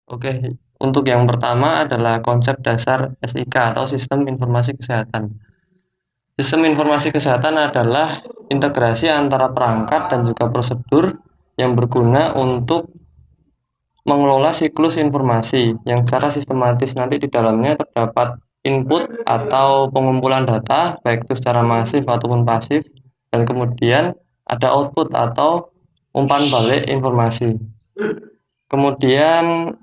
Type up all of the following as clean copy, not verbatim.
Oke, untuk yang pertama adalah konsep dasar SIK atau Sistem Informasi Kesehatan. Sistem informasi kesehatan adalah integrasi antara perangkat dan juga prosedur yang berguna untuk mengelola siklus informasi yang secara sistematis. Nanti di dalamnya terdapat input atau pengumpulan data, baik itu secara masif ataupun pasif, dan kemudian ada output atau umpan balik informasi. Kemudian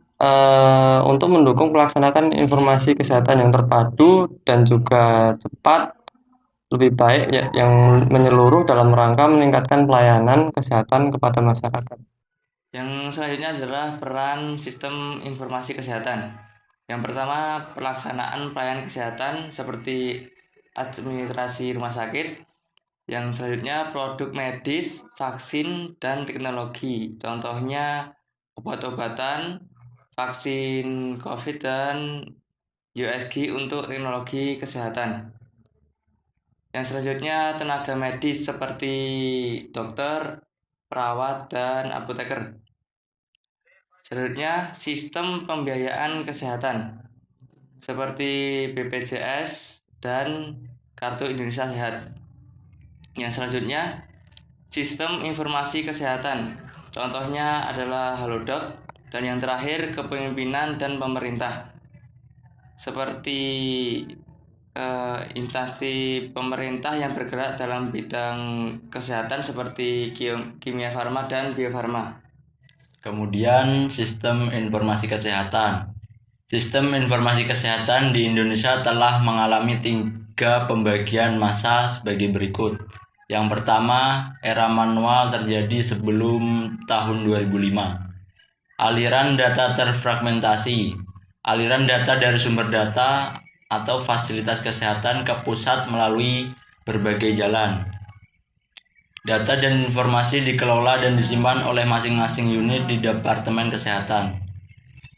untuk mendukung pelaksanaan informasi kesehatan yang terpadu dan juga cepat, lebih baik ya, yang menyeluruh dalam rangka meningkatkan pelayanan kesehatan kepada masyarakat. Yang selanjutnya adalah peran sistem informasi kesehatan. Yang pertama, pelaksanaan pelayanan kesehatan seperti administrasi rumah sakit. Yang selanjutnya, produk medis, vaksin, dan teknologi. Contohnya obat-obatan, vaksin COVID, dan USG untuk teknologi kesehatan. Yang selanjutnya, tenaga medis seperti dokter, perawat, dan apoteker. Selanjutnya, sistem pembiayaan kesehatan seperti BPJS dan Kartu Indonesia Sehat. Yang selanjutnya, sistem informasi kesehatan. Contohnya adalah Halodoc, dan yang terakhir kepemimpinan dan pemerintah. Seperti instansi pemerintah yang bergerak dalam bidang kesehatan seperti Kimia Farma dan Bio Farma. Kemudian sistem informasi kesehatan. Sistem informasi kesehatan di Indonesia telah mengalami 3 pembagian masa sebagai berikut. Yang pertama, era manual terjadi sebelum tahun 2005. Aliran data terfragmentasi. Aliran data dari sumber data atau fasilitas kesehatan ke pusat melalui berbagai jalan. Data dan informasi dikelola dan disimpan oleh masing-masing unit di Departemen Kesehatan.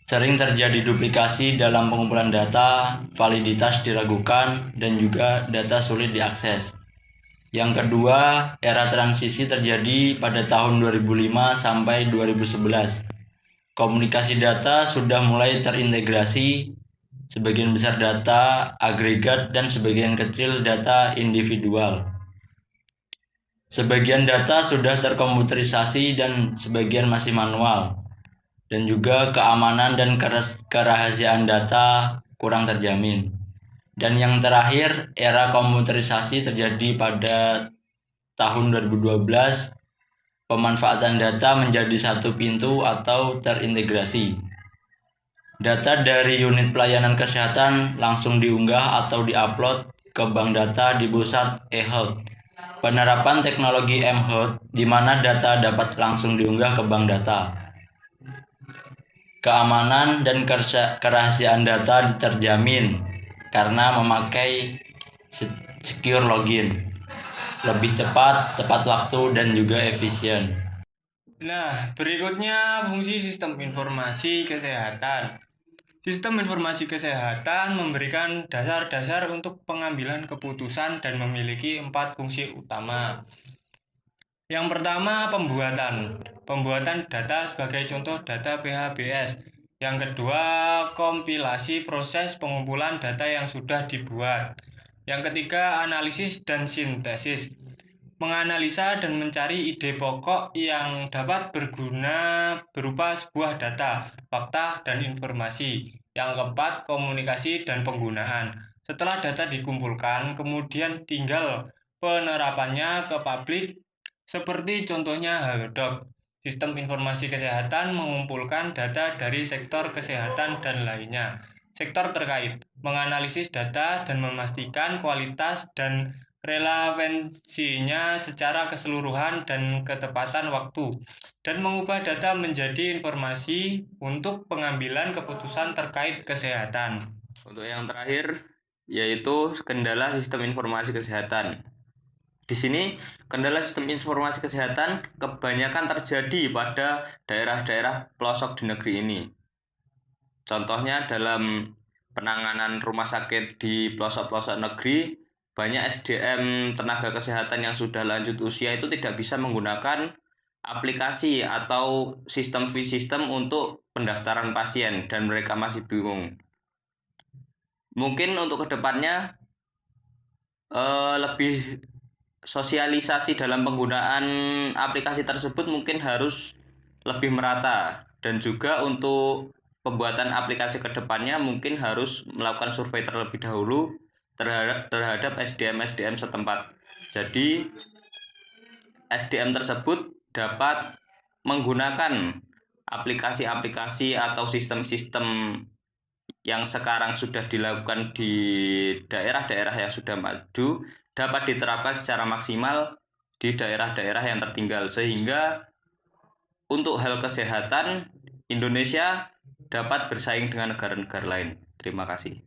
Sering terjadi duplikasi dalam pengumpulan data, validitas diragukan, dan juga data sulit diakses. Yang kedua, era transisi terjadi pada tahun 2005 sampai 2011. Komunikasi data sudah mulai terintegrasi, sebagian besar data agregat dan sebagian kecil data individual. Sebagian data sudah terkomputerisasi dan sebagian masih manual. Dan juga keamanan dan kerahasiaan data kurang terjamin. Dan yang terakhir, era komputerisasi terjadi pada tahun 2012. Pemanfaatan data menjadi satu pintu atau terintegrasi. Data dari unit pelayanan kesehatan langsung diunggah atau diupload ke bank data di pusat eHealth. Penerapan teknologi mHealth di mana data dapat langsung diunggah ke bank data. Keamanan dan kerahasiaan data terjamin karena memakai secure login. Lebih cepat, tepat waktu, dan juga efisien. Nah, berikutnya fungsi sistem informasi kesehatan. Sistem informasi kesehatan memberikan dasar-dasar untuk pengambilan keputusan dan memiliki 4 fungsi utama. Yang pertama, pembuatan data sebagai contoh data PHBS. Yang kedua, kompilasi proses pengumpulan data yang sudah dibuat. Yang ketiga, analisis dan sintesis, menganalisa dan mencari ide pokok yang dapat berguna berupa sebuah data, fakta, dan informasi. Yang keempat, komunikasi dan penggunaan. Setelah data dikumpulkan, kemudian tinggal penerapannya ke publik, seperti contohnya Halodoc. Sistem informasi kesehatan mengumpulkan data dari sektor kesehatan dan lainnya. Sektor terkait menganalisis data dan memastikan kualitas dan relevansinya secara keseluruhan dan ketepatan waktu, dan mengubah data menjadi informasi untuk pengambilan keputusan terkait kesehatan. Untuk yang terakhir, yaitu kendala sistem informasi kesehatan. Di sini, kendala sistem informasi kesehatan kebanyakan terjadi pada daerah-daerah pelosok di negeri ini. Contohnya dalam penanganan rumah sakit di pelosok-pelosok negeri, banyak SDM tenaga kesehatan yang sudah lanjut usia itu tidak bisa menggunakan aplikasi atau sistem untuk pendaftaran pasien dan mereka masih bingung. Mungkin untuk kedepannya lebih sosialisasi dalam penggunaan aplikasi tersebut mungkin harus lebih merata, dan juga untuk pembuatan aplikasi kedepannya mungkin harus melakukan survei terlebih dahulu terhadap SDM setempat. Jadi SDM tersebut dapat menggunakan aplikasi-aplikasi atau sistem-sistem yang sekarang sudah dilakukan di daerah-daerah yang sudah maju dapat diterapkan secara maksimal di daerah-daerah yang tertinggal, sehingga untuk hal kesehatan Indonesia dapat bersaing dengan negara-negara lain. Terima kasih.